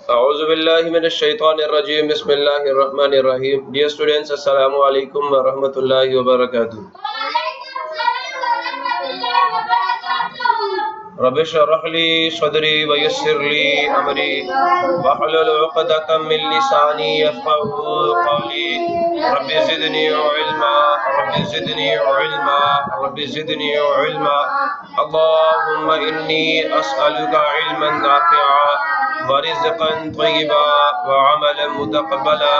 औज़ुबिल्लाहि मिनश्शैतानिर्रजीम बिस्मिल्लाहिर्रहमानिर्रहीम। Dear students, अस्सलामु अलैकुम व रहमतुल्लाहि व बरकातुहू। रब्बि इश्रह ली सदरी व यस्सिर ली अमरी वहलुल उक़दतम मिन लिसानी यफ़क़हू क़ौली। Rabbi ज़िदनी इल्मा rabbi ज़िदनी इल्मा rabbi ज़िदनी इल्मा। अल्लाहुम्मा इन्नी अस्अलुका इल्मन नाफ़िअ व रिज़्क़न तय्यिबा व अमलन मुतक़ब्बला।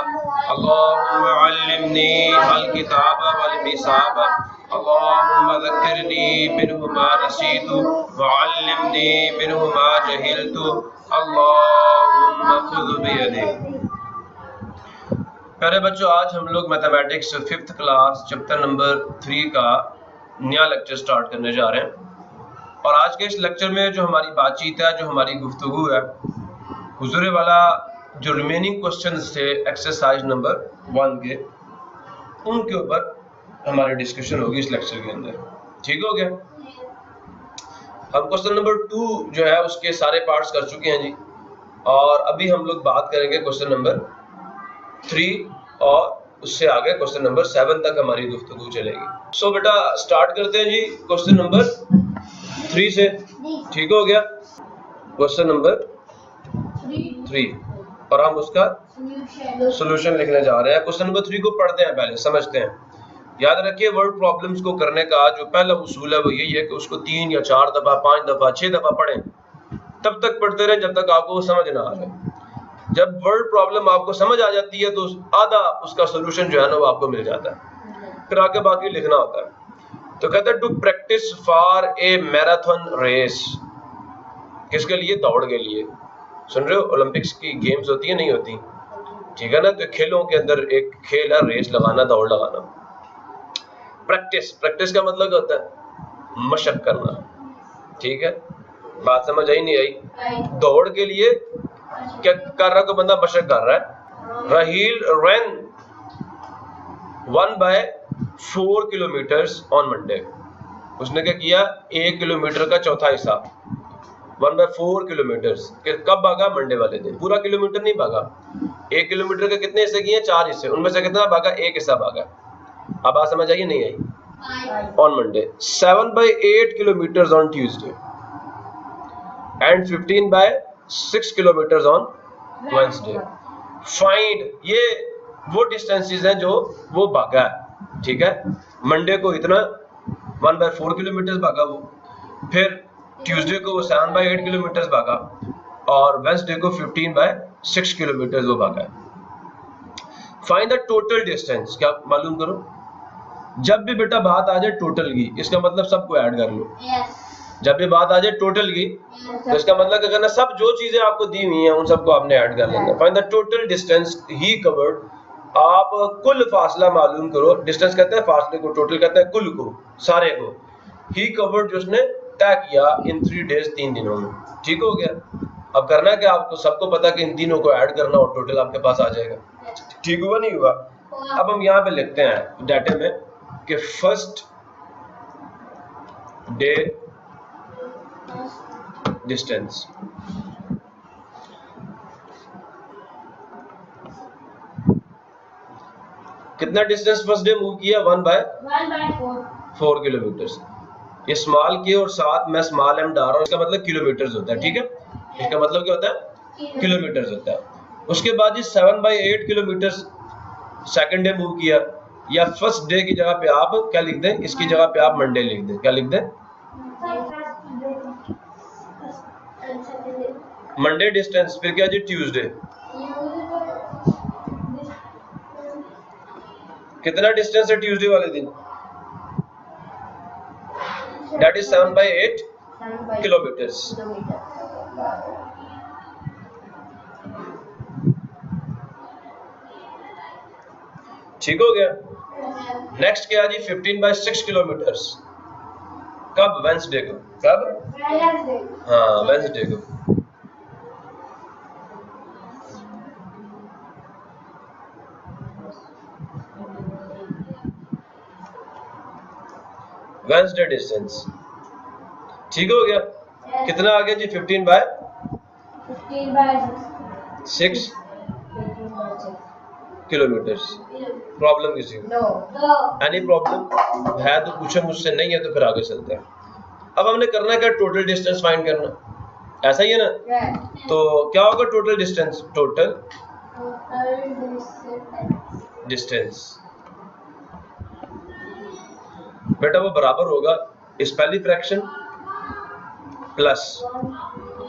अल्लाहुम्मा अल्लिमनी अल किताब वल हिसाब। अल्लाहुम्मा ज़क्किरनी मिन्हु मा नसीतु व अल्लिमनी मिन्हु मा जहिलतु। अल्लाहुम्मा ख़ुज़ बियदी। प्यारे बच्चों, आज हम लोग mathematics 5th class chapter number 3 का नया लेक्चर स्टार्ट करने जा रहे हैं। और आज के इस लेक्चर में जो हमारी बातचीत है, जो हमारी गुफ्तगू है, गुज़रे वाला जो रिमेनिंग क्वेश्चंस थे एक्सरसाइज नंबर 1 के, उनके ऊपर हमारी डिस्कशन होगी इस लेक्चर के अंदर। ठीक हो गया? हम क्वेश्चन नंबर 2 जो है उसके सारे पार्ट्स कर चुके हैं जी, और अभी हम लोग बात करेंगे क्वेश्चन नंबर 3 और उससे आगे क्वेश्चन नंबर 7 तक हमारी गुफ्तगू चलेगी। सो बेटा स्टार्ट करते हैं जी क्वेश्चन नंबर 3 से। ठीक हो गया? क्वेश्चन नंबर 3 और हम उसका सॉल्यूशन लिखने जा रहे हैं। क्वेश्चन नंबर 3 को पढ़ते हैं, पहले समझते हैं। याद रखिए, वर्ड प्रॉब्लम्स को करने का जो पहला उसूल है वो यही है कि उसको 3 या 4 दफा, 5 दफा, 6 दफा पढ़ें। तब तक पढ़ते रहें जब तक आपको समझ ना आ जाए। जब वर्ड प्रॉब्लम आपको समझ आ जाती है तो आधा उसका सॉल्यूशन जो है ना वो आपको मिल जाता है, फिर आगे बाकी लिखना होता है। तो कहते हैं to practise for a marathon race. किसके लिए? दौड़ के लिए। सुन रहे हो? ओलंपिक्स की गेम्स होती है, नहीं होती? ठीक है ना? तो खेलों के अंदर एक खेल है रेस लगाना, दौड़ लगाना। प्रैक्टिस का मतलब होता है मशक करना। ठीक है, बात समझ आई नहीं आई? दौड़ के लिए क्या कर रहा है? कोई बंदा मशक कर रहा है। राहील रन 1/4 किलोमीटर्स ऑन मंडे। उसने क्या किया? 1 किलोमीटर का चौथा हिस्सा, 1/4 किलोमीटर्स। कब भागा? मंडे वाले दिन। पूरा किलोमीटर नहीं भागा। 1 किलोमीटर के कितने हिस्से किए? 4 हिस्से। उनमें से कितना भागा? 1 हिस्सा भागा। अब बात समझ आई नहीं आई? On Monday, 7/8 kilometers on Tuesday, and 15/6 kilometers on Wednesday. Find, ये वो डिस्टेंसेस हैं जो वो भागा है। ठीक है, मंडे को इतना 1/4 किलोमीटर भागा वो, फिर ट्यूसडे को वो 7/8 किलोमीटर भागा, और वेंसडे को 15/6 किलोमीटर वो भागा है। Find the total distance. क्या मालूम करो? जब भी बेटा बात आ जाए टोटल की, इसका मतलब सबको ऐड कर लो। जब भी बात आ जाए टोटल की, तो इसका मतलब क्या करना? सब जो चीजें आपको दी हुई हैं उन सबको आपने ऐड कर लेना। Find the total distance he covered. आप कुल फासला मालूम करो। डिस्टेंस कहते हैं फासले को, टोटल कहते हैं कुल को, सारे को। ही कवर्ड जो उसने तय किया इन 3 डेज, 3 दिनों में। ठीक हो गया? अब करना है कि आपको सबको पता कि इन दिनों को ऐड करना और टोटल आपके पास आ जाएगा। ठीक हुआ नहीं हुआ? अब हम यहाँ पे लिखते हैं डाटे में कि फर्स्ट डे डिस्टेंस। कितना डिस्टेंस फर्स्ट डे मूव किया? 1/4 किलोमीटर। ये स्मॉल के और साथ में स्मॉल एम डाल रहा हूं, इसका मतलब किलोमीटर्स होता है। ठीक है, इसका मतलब क्या होता है? किलोमीटर्स होता है। उसके बाद ये 7/8 किलोमीटर सेकंड डे मूव किया, या फर्स्ट डे की जगह पे आप क्या लिख दें? इसकी जगह पे आप मंडे लिख दें। क्या लिख दें? Monday distance. फिर क्या जी? ट्यूसडे। कितना डिस्टेंस है ट्यूसडे वाले दिन? That is 7/8 kilometres. ठीक हो गया? नेक्स्ट क्या जी? 15/6 किलोमीटर्स। कब? वेंसडे को। कब? हाँ, वेंसडे को। Wednesday distance. ठीक हो गया? कितना आ गया जी? 15/6। 6 किलोमीटर। प्रॉब्लम किसी को? एनी प्रॉब्लम है तो पूछो मुझसे, नहीं है तो फिर आगे चलते हैं। अब हमने करना क्या, टोटल डिस्टेंस फाइंड करना, ऐसा ही है ना? तो क्या होगा टोटल डिस्टेंस? टोटल डिस्टेंस बेटा वो बराबर होगा इस पहली फ्रैक्शन प्लस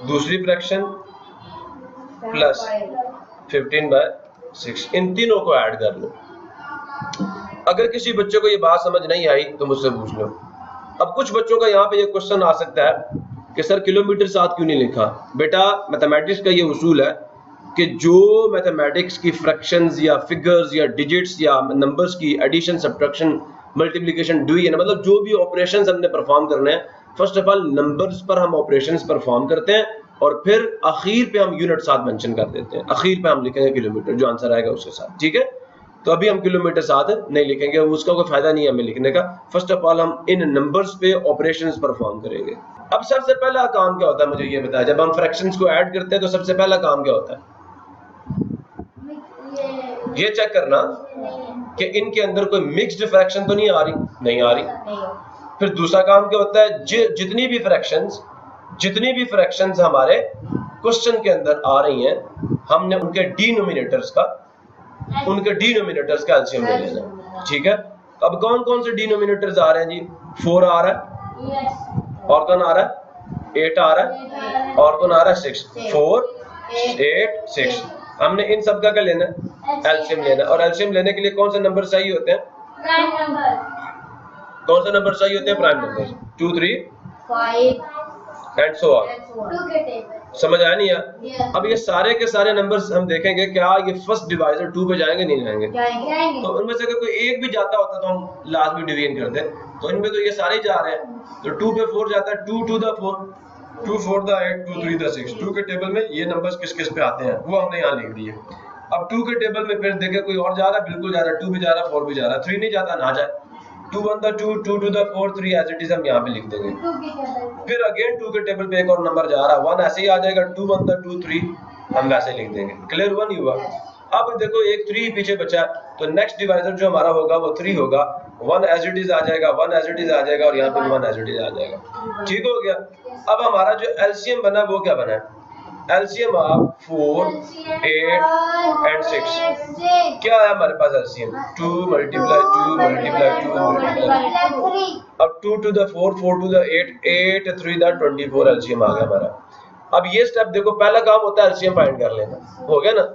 दूसरी फ्रैक्शन प्लस 15/6, इन तीनों को ऐड कर लो। अगर किसी बच्चे को ये बात समझ नहीं आई तो मुझसे पूछ लो। अब कुछ बच्चों का यहाँ पे ये क्वेश्चन आ सकता है कि सर किलोमीटर साथ क्यों नहीं लिखा? बेटा मैथमेटिक्स का ये उसूल है कि जो मैथमेटिक्स की फ्रैक्शंस या फिगर्स या डिजिट्स या नंबर्स की एडिशन, सब्ट्रैक्शन, मल्टीप्लिकेशन, डिवीजन, मतलब जो भी ऑपरेशंस हमने परफॉर्म करने हैं, फर्स्ट ऑफ ऑल नंबर्स पर हम ऑपरेशंस परफॉर्म करते हैं और फिर आखिर पे हम यूनिट साथ मेंशन कर देते हैं। आखिर पे हम लिखेंगे किलोमीटर, जो आंसर आएगा उसके साथ, ठीक है? तो अभी हम किलोमीटर साथ नहीं लिखेंगे, उसका कोई फायदा नहीं है हमें लिखने का। फर्स्ट ऑफ ऑल हम इन नंबर्स पे ऑपरेशंस परफॉर्म करेंगे। अब सबसे पहला काम क्या होता है मुझे ये बताया, जब हम फ्रैक्शंस को ऐड करते हैं तो सबसे पहला काम क्या होता है? ये चेक करना कि इनके अंदर कोई मिक्स्ड फ्रैक्शन तो नहीं आ रही, नहीं आ रही। फिर दूसरा काम क्या होता है, जितनी भी फ्रैक्शंस हमारे क्वेश्चन के अंदर आ रही हैं, हमने उनके डिनोमिनेटर्स का एलसीएम ले लेना, ठीक है? अब कौन कौन से डिनोमिनेटर्स आ रहे हैं जी? 4 आ रहा है, और कौन आ रहा है? 8 आ रहा है, और कौन आ रहा है? 6। 4 8 6, हमने इन सब का क्या लेना है? एलसीएम लेना। और एलसीएम लेने के लिए कौन से नंबर चाहिए होते हैं? Prime number. कौन से नंबर चाहिए होते हैं? Prime number, 2 3 5 and so on. समझ आया नहीं यार? अब ये सारे के सारे नंबर्स हम देखेंगे, क्या ये फर्स्ट डिवाइजर 2 पे जाएंगे? नहीं जाएंगे। तो उनमें से अगर कोई एक भी जाता होता तो हम लास्ट में डिवीजन करते, तो इनमें तो ये सारे जा रहे हैं, तो 2 पे 4 जाता है, 2 2 द 4, 2 4 द 8, 2 3 द 6। 2 के टेबल में ये नंबर्स किस किस पे आते हैं वो हमने यहाँ लिख दिए। अब 2 के टेबल में फिर देखे कोई और जा रहा है, बिल्कुल जा रहा है, 2 भी जा रहा है, 4 भी जा रहा है, 3 नहीं जाता, ना जाए। 2 1 द 2, 2 2 द 4, 3 एज इट इज हम यहाँ पे लिख देंगे। फिर अगेन 2 के टेबल पे एक और नंबर जा रहा है, 1 ऐसे ही आ जाएगा, 2 1 द 2 3 हम वैसे लिख देंगे। क्लियर हुआ नहीं हुआ? अब देखो एक 3 पीछे बचा, तो नेक्स्ट डिवाइजर जो हमारा होगा वो 3 होगा, 1 एज इट इज आ जाएगा, 1 एज इट इज आ जाएगा, और यहाँ पे 1 एज इट इज आ जाएगा। ठीक हो गया? अब हमारा जो एलसीएम बना वो क्या बना है? एलसीएम ऑफ 4 8 एंड 6 क्या है हमारे पास? एलसीएम 2 मल्टीप्लाई 2 मल्टीप्लाई 2 मल्टीप्लाई, अब 2 to the 4 4 to the 8 8 3 the 24 LCM आ गया हमारा। अब ये स्टेप देखो, पहला काम होता है एलसीएम फाइंड कर लेना, हो गया ना?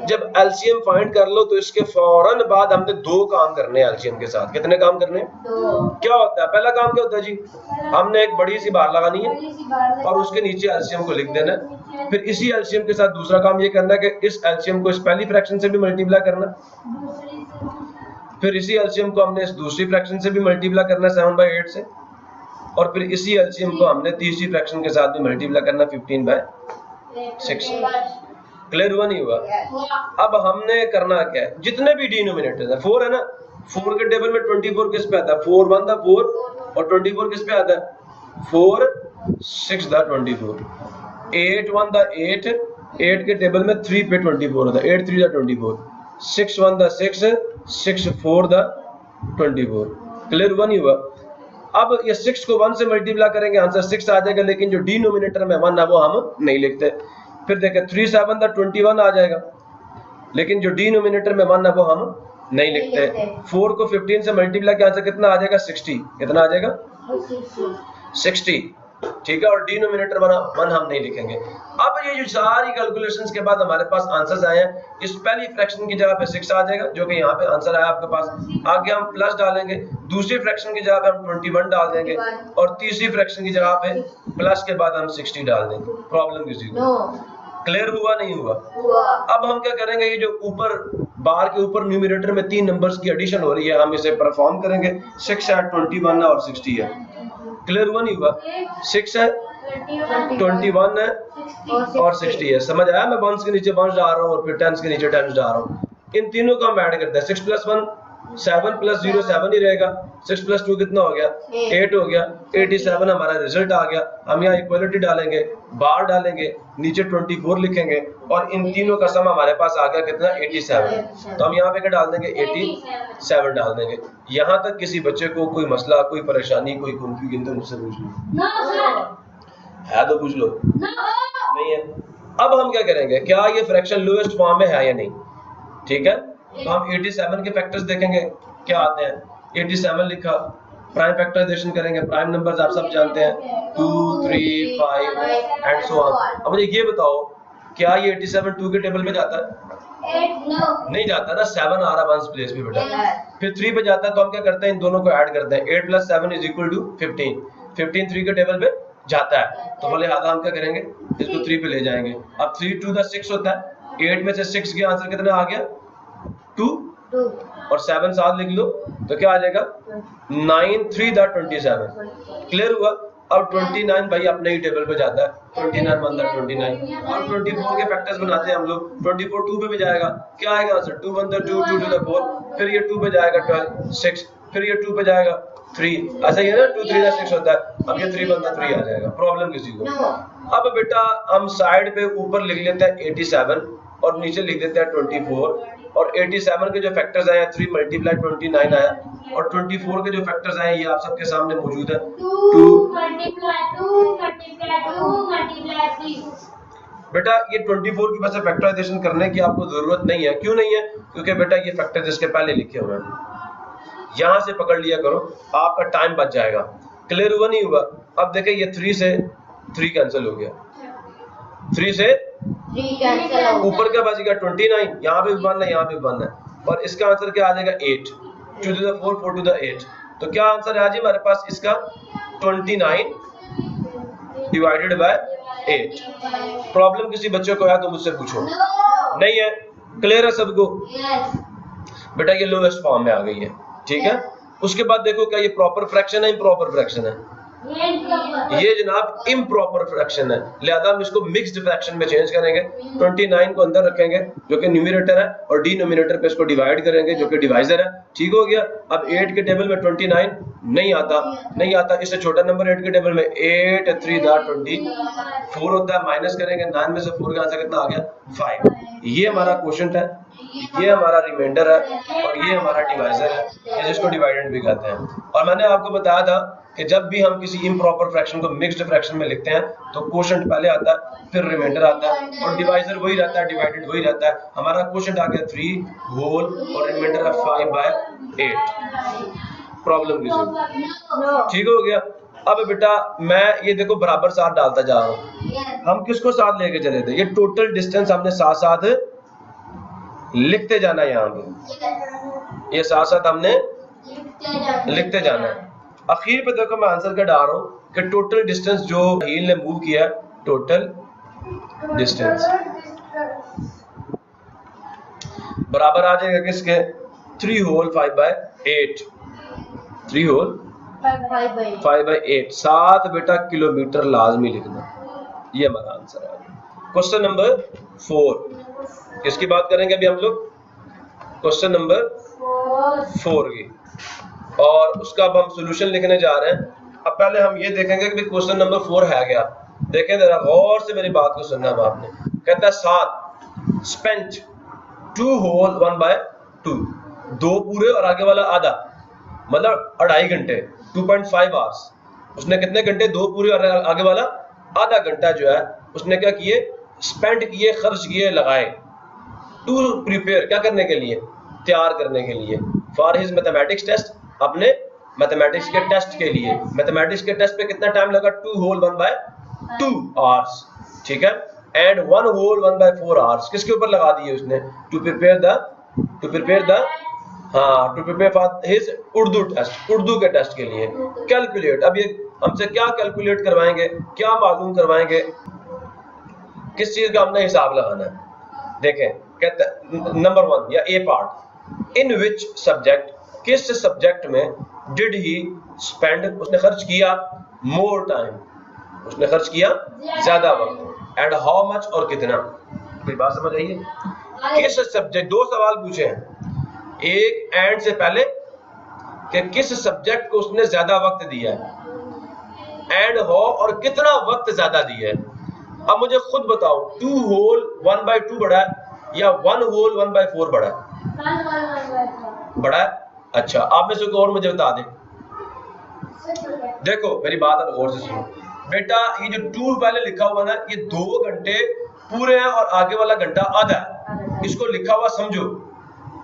जब एलसीएम फाइंड कर लो तो इसके फौरन बाद हमने 2 काम करने हैं एलसीएम के साथ। कितने काम करने हैं? 2। क्या होता है पहला काम? क्या होता है जी? हमने एक बड़ी सी बार लगानी है और उसके नीचे एलसीएम को लिख देना है। फिर इसी एलसीएम के साथ दूसरा काम ये करना है कि इस एलसीएम को इस पहली फ्रैक्शन से भी मल्टीप्लाई करना, फिर इसी एलसीएम को हमने इस दूसरी फ्रैक्शन से भी मल्टीप्लाई करना 7/8 से, और फिर इसी एलसीएम को हमने तीसरी फ्रैक्शन के साथ भी मल्टीप्लाई करना 15/6। क्लियर हुआ नहीं हुआ? अब हमने करना क्या है, जितने भी डिनोमिनेटर्स है, 4 है ना, 4 के टेबल में 24 किस पे आता है? 4 1 द 4, और 24 किस पे आता है? 4 6 द 24, 8 1 द 8, 8 के टेबल में 3 पे 24 होता है, 8 3 द 24, 6 1 द 6, 6 4 द 24। क्लियर हुआ नहीं हुआ? अब ये 6 को 1 से मल्टीप्लाई करेंगे, आंसर 6 आ जाएगा, लेकिन जो डिनोमिनेटर में 1 है वो हम नहीं लिखते। फिर देखें 3 7 द 21 आ जाएगा, लेकिन जो डिनोमिनेटर में 1 है वो हम नहीं लिखते। 4 को 15 से मल्टीप्लाई किया, आंसर कितना आ जाएगा? 60। कितना आ जाएगा? 60। ठीक है, और डिनोमिनेटर 1 हम नहीं लिखेंगे। अब ये जो सारी कैलकुलेशंस के बाद हमारे पास आंसर्स आए हैं, इस पहली फ्रैक्शन की जगह पे 6 आ जाएगा, जो कि यहाँ पे आंसर आया आपके पास। आगे हम प्लस डालेंगे, दूसरी फ्रैक्शन की जगह पे हम 21 डाल देंगे, और तीसरी फ्रैक्शन की जगह पे प्लस के बाद हम 60 डाल देंगे। प्रॉब्लम किसी को? क्लियर हुआ नहीं हुआ? अब हम क्या करेंगे, ये जो ऊपर बार के ऊपर न्यूमरेटर में 3 नंबर्स की एडिशन हो रही है, हम इसे परफॉर्म करेंगे। 6 है, 21 है और 60 है। क्लियर हुआ नहीं हुआ? 6 है, 21 है और 60 है। समझ आया? मैं 1s के नीचे 1 डाल रहा हूँ और फिर 10s के नीचे 10 डाल रहा हूँ। इन तीनों को हम ऐड करते हैं, 6 + 1 7 प्लस 0 7 ही रहेगा। 6 प्लस 2 कितना हो गया? 8 हो गया। 87 हमारा रिजल्ट आ गया। हम यहाँ इक्वलिटी डालेंगे, बार डालेंगे, नीचे 24 लिखेंगे और इन तीनों का सम हमारे पास आ गया कितना? 87। तो हम यहाँ पे क्या डाल देंगे? 87 डाल देंगे। यहाँ तक किसी बच्चे को कोई मसला, कोई परेशानी, कोई कंफ्यूजन तो मुझसे पूछ लो। है तो पूछ लो। नहीं है। अब हम क्या करेंगे? क्या ये फ्रैक्शन लोएस्ट फॉर्म में है या नहीं? ठीक है, तो हम 87 के फैक्टर्स देखेंगे क्या आते हैं। 87 लिखा, प्राइम फैक्टराइजेशन करेंगे। प्राइम नंबर्स आप सब जानते हैं 2 3 5 एंड सो ऑन। अब मुझे ये बताओ, क्या ये 87 2 के टेबल पे जाता है? नहीं जाता ना, 7 आ रहा वंस प्लेस पे बेटा। फिर 3 पे जाता है, तो हम क्या करते हैं? इन दोनों को ऐड करते हैं। 8 प्लस 7 इज इक्वल टू 15। 15 3 के टेबल पे जाता है, तो बोले लिहाजा हम क्या करेंगे? इसको 3 पे ले जाएंगे। अब 3 2 द 6 होता है। 8 में से 6 के आंसर कितना आ गया? 2 और 7 साथ लिख लो तो क्या आ जाएगा? 9 3 द 27। क्लियर हुआ? अब 29 भाई अपने ही टेबल पे जाता है। 29 1 द 29 और 24 के फैक्टर्स बनाते हैं हम लोग। 24 2 पे भी जाएगा, क्या आएगा आंसर? 2 1 द 2 2 टू द 4। फिर ये 2 पे जाएगा 12 6। फिर ये 2 पे जाएगा 3। ऐसा ही है ना, 2 3 द 6 होता है। अब ये 3 1 द 3 आ जाएगा। प्रॉब्लम किसी को? अब बेटा हम साइड पे ऊपर लिख लेते हैं 87 और नीचे लिख देते हैं 24। और 87 के जो फैक्टर्स आए 3 मल्टीप्लाई 29 आया और 24 के जो फैक्टर्स आए ये आप सबके सामने मौजूद है। 2 बेटा ये 24 की वजह से फैक्टराइजेशन करने की आपको जरूरत नहीं है। क्यों नहीं है? क्योंकि बेटा ये फैक्टर जिसके पहले लिखे हुए हैं, यहां से पकड़ लिया करो, आपका टाइम बच जाएगा। क्लियर हुआ नहीं हुआ? अब देखिए ये 3 से 3 कैंसिल हो गया। 3 से 3 कैंसिल, ऊपर क्या बचेगा? 29। यहाँ पे भी 1 है, यहाँ पे भी 1 है और इसका आंसर क्या आ जाएगा? 8। 2 to the 4 4 to the 8। तो क्या आंसर है आज हमारे पास इसका? 29 डिवाइडेड बाय 8। प्रॉब्लम किसी बच्चे को है तो मुझसे पूछो। नहीं है? क्लियर है सबको? बेटा ये लोएस्ट फॉर्म में आ गई है। ठीक है, उसके बाद देखो क्या ये प्रॉपर फ्रैक्शन है, इम्प्रॉपर फ्रैक्शन है? ये जनाब इम्प्रॉपर फ्रैक्शन है, लिहाजा हम इसको मिक्स्ड फ्रैक्शन में चेंज करेंगे। 29 को अंदर रखेंगे जो कि न्यूमरेटर है और डिनोमिनेटर पे इसको डिवाइड करेंगे जो कि डिवाइजर है। ठीक हो गया? अब 8 के टेबल में 29 नहीं आता। इससे छोटा नंबर 8 के टेबल में 8 3 द 24 होता है। माइनस करेंगे, 9 में से 4 का आंसर कितना आ गया? 5। ये हमारा क्वोशंट है, ये हमारा रिमाइंडर है और ये हमारा डिवाइजर है, जिसको डिवाइडेंड भी कहते हैं। और मैंने आपको बताया था कि जब भी हम किसी इम्प्रॉपर फ्रैक्शन को मिक्स्ड फ्रैक्शन में लिखते हैं तो क्वोशंट पहले आता है, फिर रिमाइंडर आता है और डिवाइजर वही रहता है, डिवाइडेड वही रहता है। हमारा क्वोशंट आ गया 3 होल और रिमाइंडर है 5/8। प्रॉब्लम किसी? ठीक हो गया? अब बेटा मैं ये देखो बराबर साथ डालता जा रहा हूँ। हम किसको साथ लेके चले थे? ये टोटल डिस्टेंस हमने साथ साथ लिखते जाना है। यहाँ पे ये साथ साथ हमने लिखते जाना है। आखिर पे देखो मैं आंसर क्या डाल रहा हूँ कि टोटल डिस्टेंस जो हील ने मूव किया, टोटल डिस्टेंस बराबर आ जाएगा किसके? 3 होल 5/8। 3 होल 5/8। 7 बेटा किलोमीटर लाजमी लिखना। ये हमारा आंसर है। क्वेश्चन नंबर 4 किसकी बात करेंगे अभी हम लोग? क्वेश्चन नंबर 4 की, और उसका अब हम सॉल्यूशन लिखने जा रहे हैं। अब पहले हम ये देखेंगे कि क्वेश्चन नंबर 4 है क्या। देखें जरा गौर से मेरी बात को सुनना है आपने। कहता है 7 स्पेंट 2 होल 1/2। 2 पूरे और आगे वाला आधा, मतलब 2.5 घंटे 2.5 आवर्स। उसने कितने घंटे? 2 पूरे और आगे वाला आधा घंटा जो है उसने क्या किए? स्पेंड किए, खर्च किए, लगाए। टू प्रिपेयर, क्या करने के लिए? तैयार करने के लिए। फॉर हिज मैथमेटिक्स टेस्ट, अपने मैथमेटिक्स के टेस्ट के लिए। मैथमेटिक्स के टेस्ट पे कितना टाइम लगा? 2 होल 1/2 आवर्स। ठीक है, एंड 1 होल 1/4 आवर्स किसके ऊपर लगा दिए उसने? To prepare for his Urdu test, Urdu के टेस्ट के लिए। कैलकुलेट, अब ये हमसे क्या कैलकुलेट करवाएंगे, क्या मालूम करवाएंगे, किस चीज का हमने हिसाब लगाना है। देखें, कहते नंबर 1 या ए पार्ट, इन विच सब्जेक्ट, किस सब्जेक्ट में डिड ही स्पेंड, उसने खर्च किया, मोर टाइम, उसने खर्च किया ज्यादा वक्त, एंड हाउ मच, और कितना। कोई बात समझ आइए? किस सब्जेक्ट, 2 सवाल पूछे हैं। एक एंड से पहले कि किस सब्जेक्ट को उसने ज्यादा वक्त दिया है, एंड हो और कितना वक्त ज्यादा दिया है। अब मुझे खुद बताओ 2 होल 1/2 बड़ा है या 1 होल 1/4 बड़ा है? बड़ा है। अच्छा, आप में से कोई और मुझे बता दे। देखो मेरी बात अब गौर से सुनो बेटा, ये जो 2 पहले लिखा हुआ ना, ये 2 घंटे पूरे हैं और आगे वाला घंटा आधा है। इसको लिखा हुआ समझो,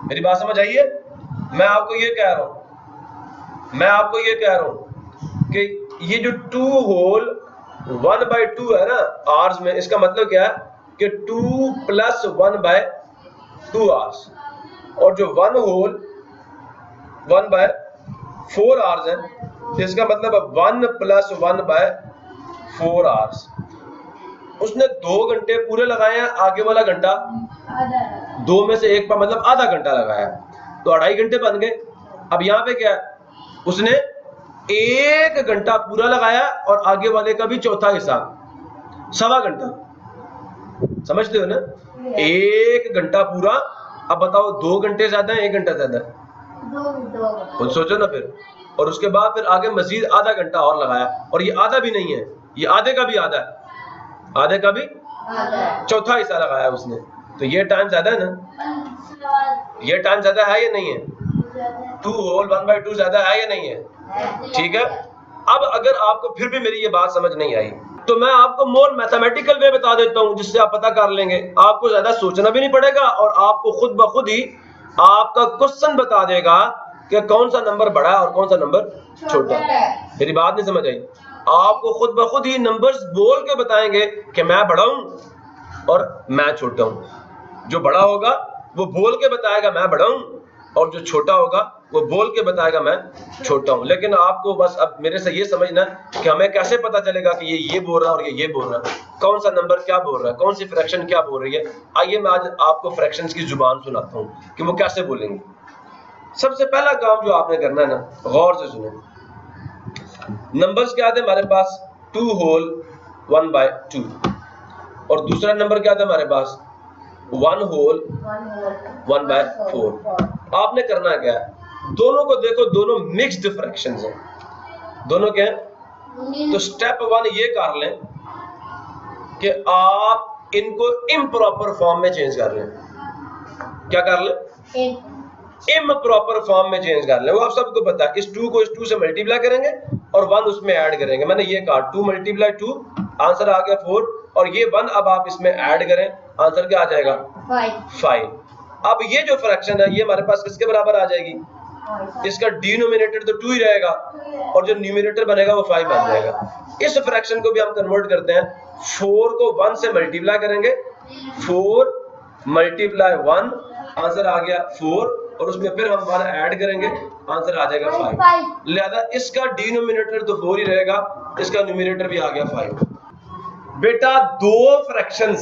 मेरी बात समझ आई है? मैं आपको ये कह रहा हूं कि ये जो 2 होल 1/2 है ना आवर्स में, इसका मतलब क्या है कि 2 + 1/2 आवर्स, और जो 1 होल 1/4 आवर्स है, तो इसका मतलब 1 + 1/4 आवर्स। उसने 2 घंटे पूरे लगाए हैं, आगे वाला घंटा 2 में से 1 पर मतलब आधा घंटा लगाया, तो 2.5 घंटे बन गए। अब यहाँ पे क्या है, उसने 1 घंटा पूरा लगाया और आगे वाले का भी चौथा हिस्सा 1.25 घंटा। समझते हो ना? 1 घंटा पूरा। अब बताओ 2 घंटे ज्यादा है 1 घंटा ज्यादा है? खुद सोचो ना फिर। और उसके बाद फिर आगे मजीद आधा घंटा और लगाया, और ये आधा भी नहीं है, ये आधे का भी आधा है, आधे का भी चौथा हिस्सा लगाया उसने। तो ये टाइम ज्यादा है ना? ये टाइम ज्यादा है या नहीं है? 2 होल 1/2 ज्यादा है या नहीं है? ठीक है। अब अगर आपको फिर भी मेरी ये बात समझ नहीं आई, तो मैं आपको मोर मैथमेटिकल वे बता देता हूं, जिससे आप पता कर लेंगे। आपको ज्यादा सोचना भी नहीं पड़ेगा और आपको खुद ब खुद ही आपका क्वेश्चन बता देगा कि कौन सा नंबर बड़ा है और कौन सा नंबर छोटा है। मेरी बात नहीं समझ आई? आपको खुद ब खुद ही नंबर्स बोल के बताएंगे कि मैं बड़ा हूं और मैं छोटा हूं। जो बड़ा होगा वो बोल के बताएगा मैं बड़ा हूं, और जो छोटा होगा वो बोल के बताएगा मैं छोटा हूं। लेकिन आपको बस अब मेरे से ये समझना कि हमें कैसे पता चलेगा कि ये बोल रहा है और ये बोल रहा है, कौन सा नंबर क्या बोल रहा है, कौन सी फ्रैक्शन क्या बोल रही है। आइए मैं आज आपको फ्रैक्शंस की जुबान सुनाता हूं कि वो कैसे बोलेंगे। सबसे पहला काम जो आपने करना है ना, गौर से सुने। नंबर्स क्या थे हमारे पास? 2 होल 1/2, और दूसरा नंबर क्या था हमारे पास? 1 होल 1/4। आपने करना क्या है, दोनों को देखो, दोनों मिक्स्ड फ्रैक्शंस हैं, दोनों क्या हैं? तो स्टेप 1 ये कर लें कि आप इनको इम्प्रॉपर फॉर्म में चेंज कर लें। क्या कर लें? इम्प्रॉपर फॉर्म में चेंज कर लें। वो आप सबको पता है, इस 2 को इस 2 से मल्टीप्लाई करेंगे और 1 उसमें ऐड करेंगे। मैंने ये कहा 2 × 2 आंसर आ गया 4, और ये 1 अब आप इसमें ऐड करें, आंसर क्या आ जाएगा? 5। अब ये जो फ्रैक्शन है ये हमारे पास किसके बराबर आ जाएगी? इसका डिनोमिनेटर तो 2 ही रहेगा और जो न्यूमरेटर बनेगा वो 5 बन जाएगा। इस फ्रैक्शन को भी हम कन्वर्ट करते हैं, 4 को 1 से मल्टीप्लाई करेंगे, 4 × 1 आंसर आ गया 4, और उसमें फिर हम 1 ऐड करेंगे, आंसर आ जाएगा 5। लिहाजा इसका डिनोमिनेटर तो 4 ही रहेगा, इसका न्यूमरेटर भी आ गया 5। बेटा 2 फ्रैक्शंस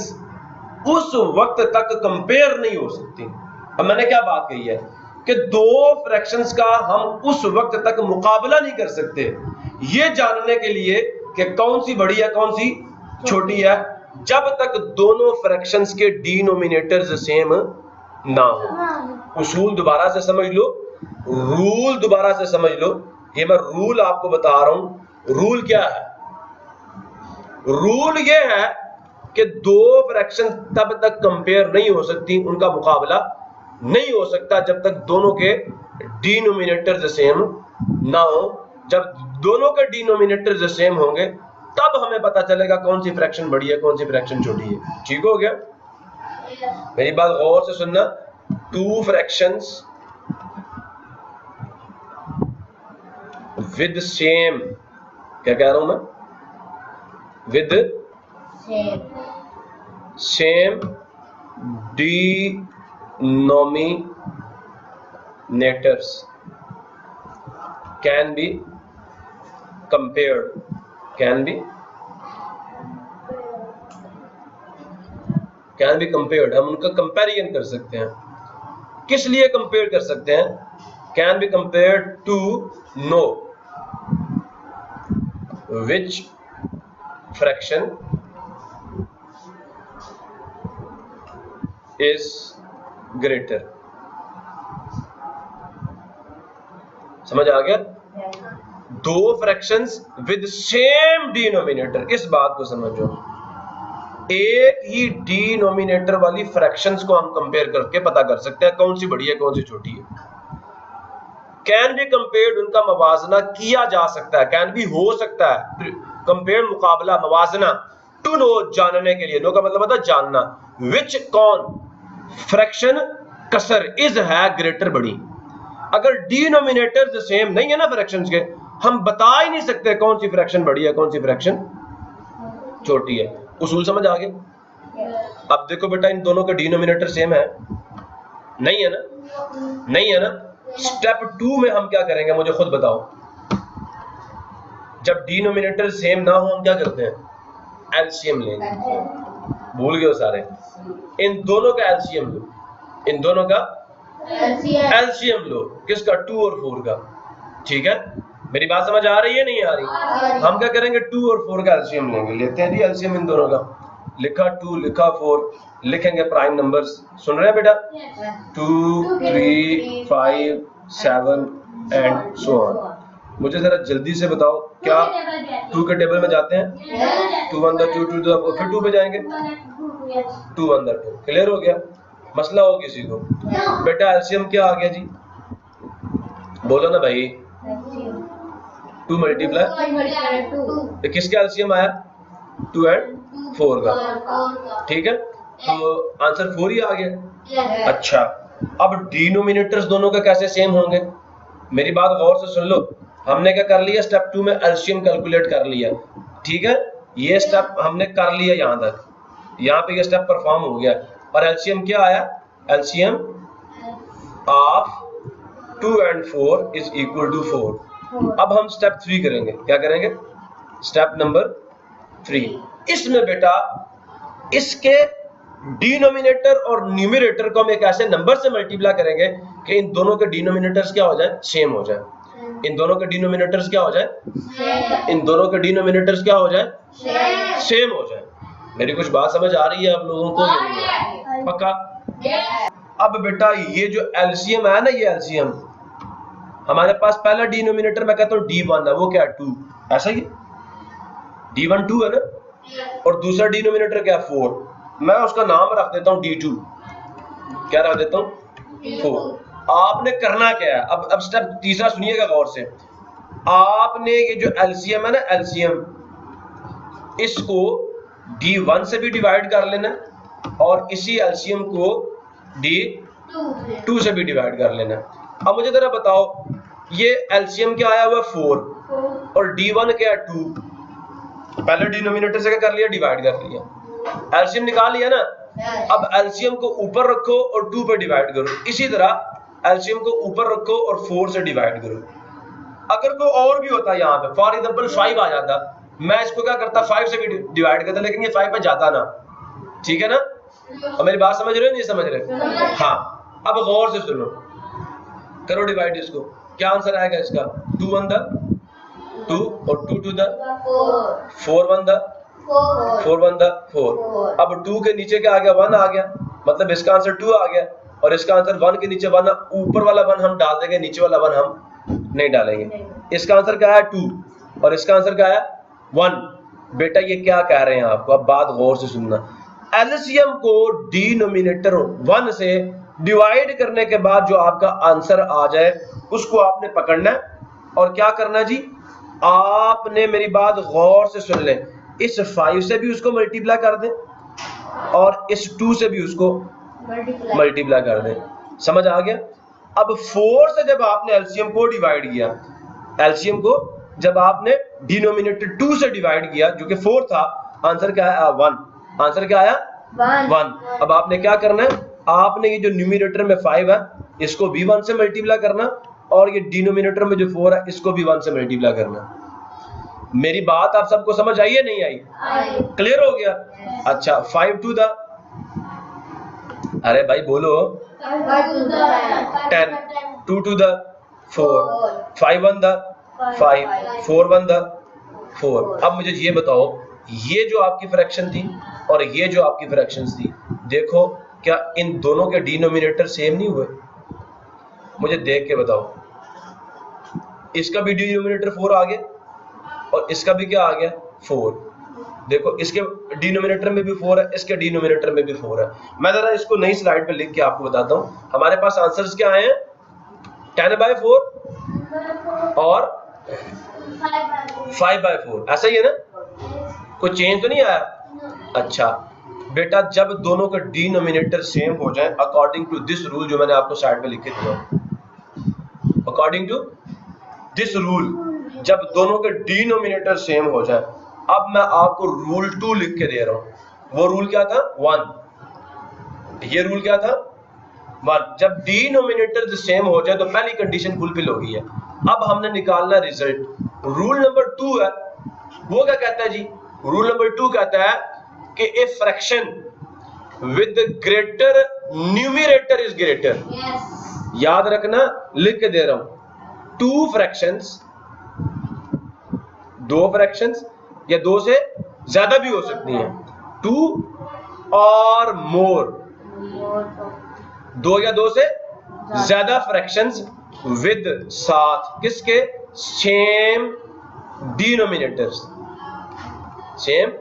उस वक्त तक कंपेयर नहीं हो सकती। अब मैंने क्या बात कही है कि 2 फ्रैक्शंस का हम उस वक्त तक मुकाबला नहीं कर सकते, ये जानने के लिए कि कौन सी बड़ी है कौन सी छोटी है, जब तक दोनों फ्रैक्शंस के डिनोमिनेटर्स सेम ना हो। उसूल दोबारा से समझ लो, रूल दोबारा से समझ लो। ये मैं रूल आपको बता रहा हूं। रूल क्या है? रूल ये है कि 2 फ्रैक्शन तब तक कंपेयर नहीं हो सकती, उनका मुकाबला नहीं हो सकता जब तक दोनों के डिनोमिनेटर सेम ना हो। जब दोनों के डिनोमिनेटर सेम होंगे तब हमें पता चलेगा कौन सी फ्रैक्शन बड़ी है कौन सी फ्रैक्शन छोटी है। ठीक हो गया? मेरी बात गौर से सुनना। 2 फ्रैक्शंस विद सेम, क्या कह रहा हूं मैं? With same denominators can be compared, can be हम उनका कंपैरिजन कर सकते हैं। किस लिए कंपेयर कर सकते हैं? can be compared to know which fraction is greater। समझ आ गया? दो फ्रैक्शंस विद सेम डिनोमिनेटर, इस बात को समझो। एक ही डिनोमिनेटर वाली फ्रैक्शंस को हम कंपेयर करके पता कर सकते हैं कौन सी बड़ी है कौन सी छोटी है। कैन बी कंपेयर्ड, उनका मवाजना किया जा सकता है, कैन बी हो सकता है, कंपेयर मुकाबला, मवाजना, टू नो जानने के लिए, नो का मतलब होता है जानना, विच कौन फ्रैक्शन कसर इज है ग्रेटर बड़ी। अगर डिनोमिनेटर सेम नहीं है ना फ्रैक्शंस के, हम बता ही नहीं सकते कौन सी फ्रैक्शन बड़ी है कौन सी फ्रैक्शन छोटी है। उसूल समझ आ गया? अब देखो बेटा, इन दोनों का डिनोमिनेटर सेम है, नहीं है ना? नहीं है ना? स्टेप 2 में हम क्या करेंगे, मुझे खुद बताओ। जब डिनोमिनेटर सेम ना हो हम क्या करते हैं? एलसीएम लेंगे। भूल गए सारे? इन दोनों का एलसीएम लो, इन दोनों का एलसीएम लो। किसका? 2 और 4 का। ठीक है, मेरी बात समझ आ रही है नहीं आ रही? हम क्या करेंगे? 2 और 4 का एलसीएम लेंगे। लेते हैं जी एलसीएम इन दोनों का। लिखा 2, लिखा 4, लिखेंगे प्राइम नंबर्स। सुन रहे हैं बेटा? 2, 3, 5, 7 एंड सो ऑन। मुझे जरा जल्दी से बताओ, क्या 2 के टेबल में जाते हैं? 2 1 2 2 2, फिर 2 पे जाएंगे, 2 1 2। क्लियर हो गया? मसला हो किसी को? बेटा एलसीएम क्या आ गया जी? बोलो ना भाई। 2 मल्टीप्लाई, तो किसका एलसीएम आया? 2 एंड 4 का। ठीक है, तो आंसर 4 ही आ गया। अच्छा, अब डिनोमिनेटर्स दोनों का कैसे सेम होंगे? मेरी बात गौर से सुन लो। हमने क्या कर लिया? स्टेप 2 में एलसीएम कैलकुलेट कर लिया। ठीक है, ये स्टेप हमने कर लिया, यहां तक, यहां पे ये स्टेप परफॉर्म हो गया। और एलसीएम क्या आया? LCM of 2 and 4 is equal to 4। अब हम स्टेप 3 करेंगे। क्या करेंगे? Step number 3। इसमें बेटा इसके डिनोमिनेटर और न्यूमरेटर को हम एक ऐसे नंबर से मल्टीप्लाई करेंगे कि इन दोनों के डिनोमिनेटर्स क्या हो जाए? सेम हो जाए। इन दोनों के डिनोमिनेटर्स क्या हो जाए? इन दोनों के डिनोमिनेटर्स क्या हो जाए? सेम हो जाए। मेरी कुछ बात समझ आ रही है आप लोगों को? पक्का? अब बेटा ये जो एलसीएम है ना, ये एलसीएम हमारे पास पहला डिनोमिनेटर मैं कहता हूँ D1 है, वो क्या है? 2। ऐसा ही D1 2 है ना, और दूसरा डिनोमिनेटर क्या है? 4। मैं उसका नाम रख देता हूँ D2। क्या रख देता हूँ? 4। आपने करना क्या है? अब स्टेप तीसरा सुनिएगा गौर से। आपने ये जो एलसीएम है ना, एलसीएम, इसको D1 से भी डिवाइड कर लेना और इसी एलसीएम को D2 से भी डिवाइड कर लेना। अब मुझे जरा बताओ, ये एलसीएम क्या आया हुआ? 4 और D1 क्या है? 2। पहले डिनोमिनेटर से क्या कर लिया? डिवाइड कर लिया। एलसीएम निकाल लिया ना। अब एलसीएम को ऊपर रखो और 2 पे डिवाइड करो। इसी तरह एलसीएम को ऊपर रखो और 4 से डिवाइड करो। अगर कोई और भी होता यहाँ पे, फॉर एग्जांपल 5 आ जाता, मैं इसको क्या करता? 5 से भी डिवाइड करता, लेकिन ये 5 पे जाता ना। ठीक है ना? और मेरी बात समझ रहे हो नहीं समझ रहे? हाँ, अब गौर से सुनो, करो डिवाइड इसको। क्या आंसर आएगा इसका? 2 1 2 और 2 2 4 1 4 1 4। अब 2 के नीचे क्या आ गया? 1 आ गया, मतलब इसका आंसर 2 आ गया। और इसका आंसर 1 के नीचे 1, ऊपर वाला 1 हम डाल देंगे, नीचे वाला 1 हम नहीं डालेंगे। इसका आंसर क्या है? 2 और इसका आंसर क्या है? 1। बेटा ये क्या कह रहे हैं आपको? अब बात गौर से सुनना। एलसीएम को डिनोमिनेटर 1 से डिवाइड करने के बाद जो आपका आंसर आ जाए उसको आपने पकड़ना है और क्या करना जी? आपने, मेरी बात गौर से सुन लें, इस 5 से भी उसको मल्टीप्लाई कर दें और इस 2 से भी उसको मल्टीप्लाई कर दें। समझ आ गया? अब 4 से जब आपने एलसीएम को डिवाइड किया, एलसीएम को जब आपने डिनोमिनेटर 2 से डिवाइड किया जो कि 4 था, आंसर क्या आया? 1। आंसर क्या आया? 1। अब आपने क्या करना है? आपने ये जो न्यूमरेटर में 5 है इसको भी 1 से मल्टीप्लाई करना और ये डिनोमिनेटर में जो 4 है इसको भी 1 से मल्टीप्लाई करना। मेरी बात आप सबको समझ आई है नहीं आई? क्लियर हो गया? अच्छा, 5 2 द, अरे भाई बोलो, 10, 2 2 द 4, 5 1 द 5, 4 1 द 4। अब मुझे ये बताओ, ये जो आपकी फ्रैक्शन थी और ये जो आपकी फ्रैक्शंस थी, देखो क्या इन दोनों के डिनोमिनेटर सेम नहीं हुए? मुझे देख के बताओ। इसका भी डिनोमिनेटर 4 आ गया और इसका भी क्या आ गया 4। देखो इसके डिनोमिनेटर में भी 4 है, इसके डिनोमिनेटर में भी 4 है। मैं जरा इसको नई स्लाइड पे लिख के आपको बताता हूँ। हमारे पास आंसर्स क्या आए हैं 10/4 और 5/4, ऐसा ही है ना, कोई चेंज तो नहीं आया। अच्छा बेटा, जब दोनों का डिनोमिनेटर सेम हो जाए अकॉर्डिंग टू दिस रूल जो मैंने आपको साइड पे लिख के दिया, अकॉर्डिंग टू दिस रूल जब दोनों के डिनोमिनेटर सेम हो जाए, अब मैं आपको रूल 2 लिख के दे रहा हूं। वो रूल क्या था 1, ये रूल क्या था 1। जब डिनोमिनेटर सेम हो जाए तो पहली कंडीशन फुलफिल होगी है। अब हमने निकालना रिजल्ट। रूल नंबर 2 है, वो क्या कहता है जी, रूल नंबर 2 कहता है कि a fraction with greater numerator is greater. याद रखना, लिख के दे रहा हूं, 2 फ्रैक्शंस, 2 फ्रैक्शंस या 2 से ज्यादा भी हो सकती हैं, 2 और मोर, 2 या 2 से ज्यादा फ्रैक्शंस विद साथ किसके, सेम डिनोमिनेटर्स, सेम।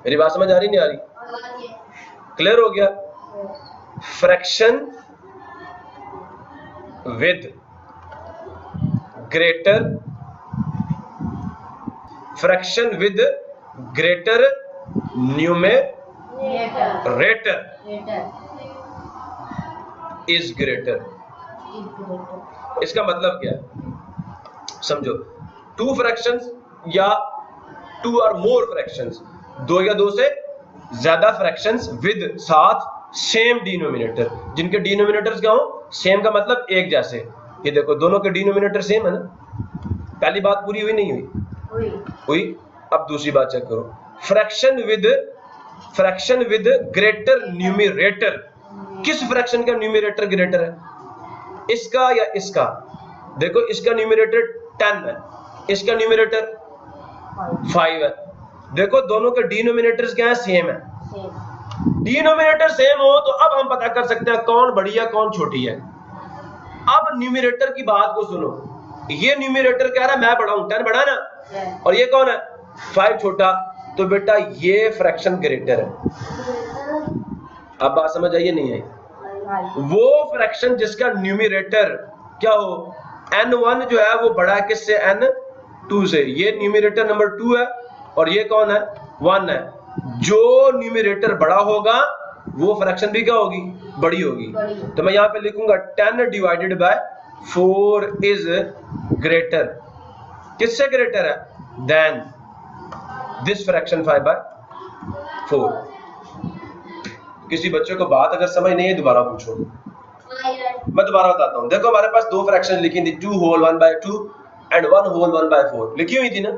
मेरी बात समझ आ रही नहीं आ रही, क्लियर हो गया। Fraction with greater, fraction with greater numerator is greater. इसका मतलब क्या है समझो, 2 फ्रैक्शंस या 2 और मोर फ्रैक्शंस, 2 या 2 से ज्यादा फ्रैक्शंस विद साथ सेम डिनोमिनेटर, जिनके डिनोमिनेटर्स क्या हो सेम, का मतलब एक जैसे। ये देखो दोनों के डिनोमिनेटर सेम है ना, पहली बात पूरी हुई नहीं हुई? अब दूसरी बात चेक करो, फ्रैक्शन विद ग्रेटर न्यूमरेटर, किस फ्रैक्शन का न्यूमरेटर ग्रेटर है, इसका या इसका? देखो इसका न्यूमरेटर 10 है, इसका न्यूमरेटर 5 है। देखो दोनों के डिनोमिनेटर्स क्या है, सेम है। डिनोमिनेटर सेम हो तो अब हम पता कर सकते हैं कौन बड़ी है कौन छोटी है। अब न्यूमरेटर की बात को सुनो, ये न्यूमरेटर कह रहा है मैं बड़ा हूं, 10 बड़ा ना, और ये कौन है 5 छोटा, तो बेटा ये फ्रैक्शन ग्रेटर है। अब बात समझ आई नहीं आई? वो फ्रैक्शन जिसका न्यूमरेटर क्या हो, n1 जो है वो बड़ा है किससे, n2 से। ये न्यूमरेटर नंबर 2 है और ये कौन है 1 है। जो न्यूमरेटर बड़ा होगा वो फ्रैक्शन भी क्या होगी, बड़ी होगी। तो मैं यहां पे लिखूंगा 10 डिवाइडेड बाय 4 इज ग्रेटर, किससे ग्रेटर है, देन दिस फ्रैक्शन 5/4। किसी बच्चे को बात अगर समझ नहीं है दोबारा पूछो, मैं दोबारा बताता हूं। देखो हमारे पास 2 फ्रैक्शन लिखी थी, 2 होल 1/2 एंड 1 होल 1/4 लिखी हुई थी ना।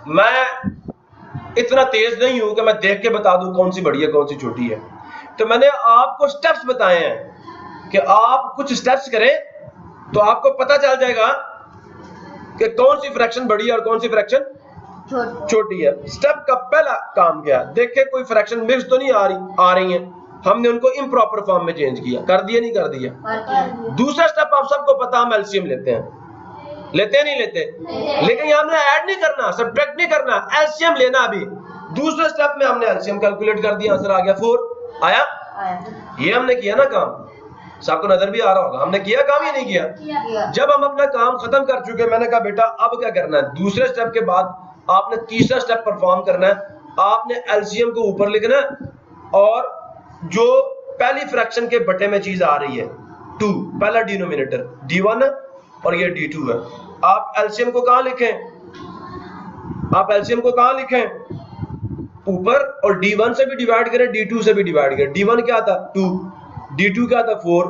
मैं इतना तेज नहीं हूं कि मैं देख के बता दूं कौन सी बड़ी है कौन सी छोटी है, तो मैंने आपको स्टेप्स बताए हैं कि आप कुछ स्टेप्स करें तो आपको पता चल जाएगा कि कौन सी फ्रैक्शन बड़ी है और कौन सी फ्रैक्शन छोटी है। स्टेप का पहला काम क्या है, देखे कोई फ्रैक्शन मिक्स तो नहीं आ रही है, हमने उनको इम्प्रॉपर फॉर्म में चेंज किया, कर दिया नहीं कर दिया। दूसरा स्टेप आप सबको पता, हम एलसीएम लेते हैं, लेते नहीं लेते, लेकिन यहाँ हमने ऐड नहीं करना, सब्ट्रैक्ट नहीं करना, एलसीएम लेना। अभी दूसरे स्टेप में हमने एलसीएम कैलकुलेट कर दिया, आंसर आ गया 4 आया। ये हमने किया ना काम, सबको नजर भी आ रहा होगा, हमने किया काम या नहीं किया? जब हम अपना काम खत्म कर चुके, मैंने कहा बेटा अब क्या करना है, दूसरे स्टेप के बाद आपने तीसरा स्टेप परफॉर्म करना है। आपने एलसीएम को ऊपर लिखना है और जो पहली फ्रैक्शन के बटे में चीज आ रही है 2, पहला डिनोमिनेटर d1 है और ये d2 है। आप एलसीएम को कहां लिखें, आप एलसीएम को कहां लिखें, ऊपर, और d1 से भी डिवाइड करें d2 से भी डिवाइड करें। d1 क्या था 2, d2 क्या था 4,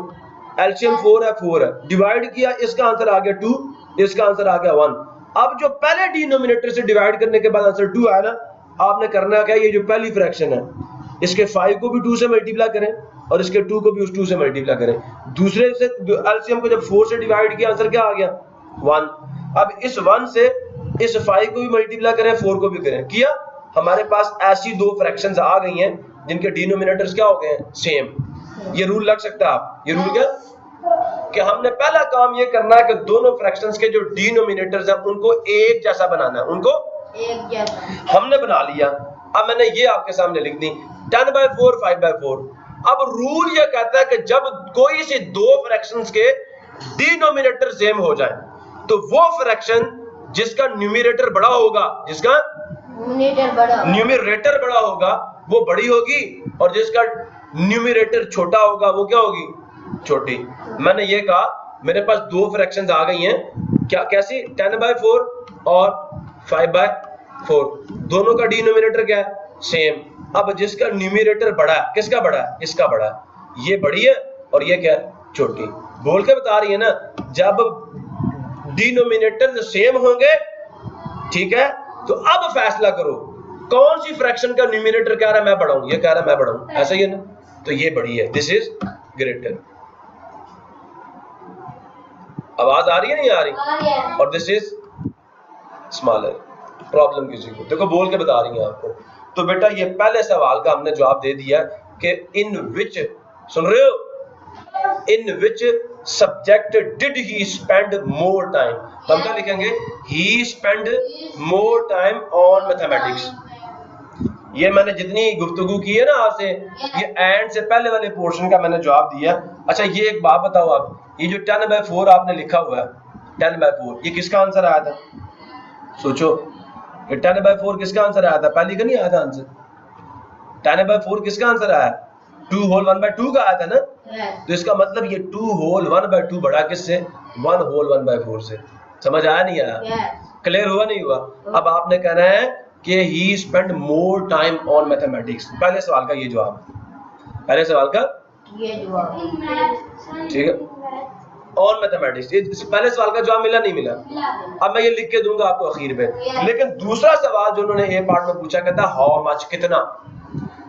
एलसीएम 4 है, डिवाइड किया, इसका आंसर आ गया 2, इसका आंसर आ गया 1। अब जो पहले डिनोमिनेटर से डिवाइड करने के बाद आंसर 2 आया ना, आपने करना क्या, ये जो पहली फ्रैक्शन है इसके 5 को भी 2 से मल्टीप्लाई करें और इसके 2 को भी उस 2 से मल्टीप्लाई करें। दूसरे से एलसीएम को जब 4 से डिवाइड किया, आंसर क्या आ गया 1। अब इस 1 से इस 5 को भी मल्टीप्लाई करें, 4 को भी करें, किया, हमारे पास ऐसी 2 फ्रैक्शंस आ गई हैं जिनके डिनोमिनेटर्स क्या हो गए हैं, सेम। ये रूल लग सकता है, आप ये रूल क्या कि हमने पहला काम ये करना है कि दोनों फ्रैक्शंस के जो डिनोमिनेटर्स हैं उनको एक जैसा बनाना है, उनको एक जैसा हमने बना लिया। अब मैंने ये आपके सामने लिख दी 10/4 5/4। अब रूल ये कहता है कि जब कोई से दो फ्रैक्शंस के डिनोमिनेटर सेम हो जाए तो वो फ्रैक्शन जिसका न्यूमरेटर बड़ा होगा, जिसका न्यूमरेटर बड़ा होगा वो बड़ी होगी, और जिसका न्यूमरेटर छोटा होगा वो क्या होगी, छोटी। मैंने ये कहा मेरे पास दो फ्रैक्शंस आ गई हैं, क्या कैसी, 10/4 और 5/4, दोनों का डिनोमिनेटर क्या है, सेम। अब जिसका न्यूमरेटर बड़ा है, किसका बड़ा है, इसका बड़ा है, ये बड़ी है और ये क्या है, छोटी। बोल के बता रही है ना, जब डिनोमिनेटर सेम होंगे, ठीक है, तो अब फैसला करो कौन सी फ्रैक्शन का न्यूमरेटर कह रहा है मैं बड़ा हूं, ये कह रहा है मैं बड़ा हूं, ऐसा ही है ना, तो ये बड़ी है, दिस इज ग्रेटर। आवाज आ रही है नहीं आ रही, और दिस इज स्मॉलर। प्रॉब्लम किसी को, देखो बोल के बता रही है आपको। तो बेटा ये पहले सवाल का हमने जवाब दे दिया कि इन विच, सुन रहे हो, in which subject did he spend more time, हम क्या लिखेंगे, he spend more time on mathematics. ये मैंने जितनी गुफ्तगू की है ना आपसे, ये एंड से पहले वाले पोर्शन का मैंने जवाब दिया। अच्छा ये एक बात बताओ आप, ये जो 10/4 आपने लिखा हुआ है, 10/4 ये किसका आंसर आया था, सोचो, ये 10/4 किसका आंसर आया था, पहले का नहीं आया था आंसर, 10/4 किसका आंसर आया, 2 होल 1/2 का आया था ना, तो इसका मतलब ये 2 होल 1/2 बड़ा किससे, 1 होल 1/4 से। समझ आया नहीं आया, क्लियर हुआ नहीं हुआ। अब आपने कहना है कि he spend more time on mathematics, पहले सवाल का ये जवाब, पहले सवाल का ये जवाब, ठीक है, ऑन मैथमेटिक्स। पहले सवाल का जवाब मिला नहीं मिला, अब मैं ये लिख के दूंगा आपको आखिर में। लेकिन दूसरा सवाल जो उन्होंने ए पार्ट में पूछा, कहता हाउ मच, कितना,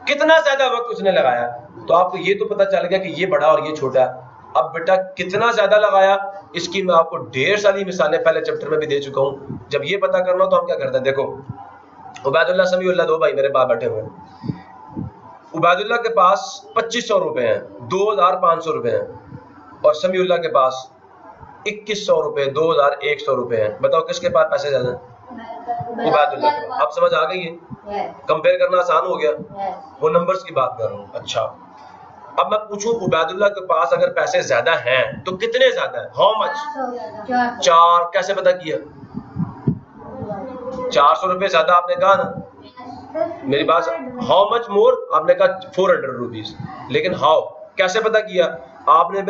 कितना ज्यादा वक्त उसने लगाया, तो आपको ये तो पता चल गया कि ये बड़ा और ये छोटा है। अब बेटा कितना ज्यादा लगाया, इसकी मैं आपको ढेर सारी मिसालें पहले चैप्टर में भी दे चुका हूं। जब ये पता करना हो तो हम क्या करते हैं, देखो उबैदुल्लाह समीउल्लाह दो भाई मेरे पास बैठे हुए हैं, उबैदुल्लाह के पास 2500 रुपए हैं, 2500 रुपए हैं, और समीउल्लाह के पास 2100 रुपए, 2100 रुपए हैं। बताओ किसके पास पैसे ज्यादा हैं, उबैदुल्लाह के पास। अब समझ आ गई है, कंपेयर करना आसान हो गया, वो नंबर्स की बात कर रहा हूं। अच्छा अब मैं पूछूं उबैदुल्लाह के पास अगर पैसे ज्यादा हैं तो कितने ज्यादा है, हाउ मच, 4, कैसे पता किया, 400 रुपए ज्यादा आपने कहा ना, मेरी बात, हाउ मच मोर आपने कहा 400 रुपीज, लेकिन हाउ कैसे पता किया, आपने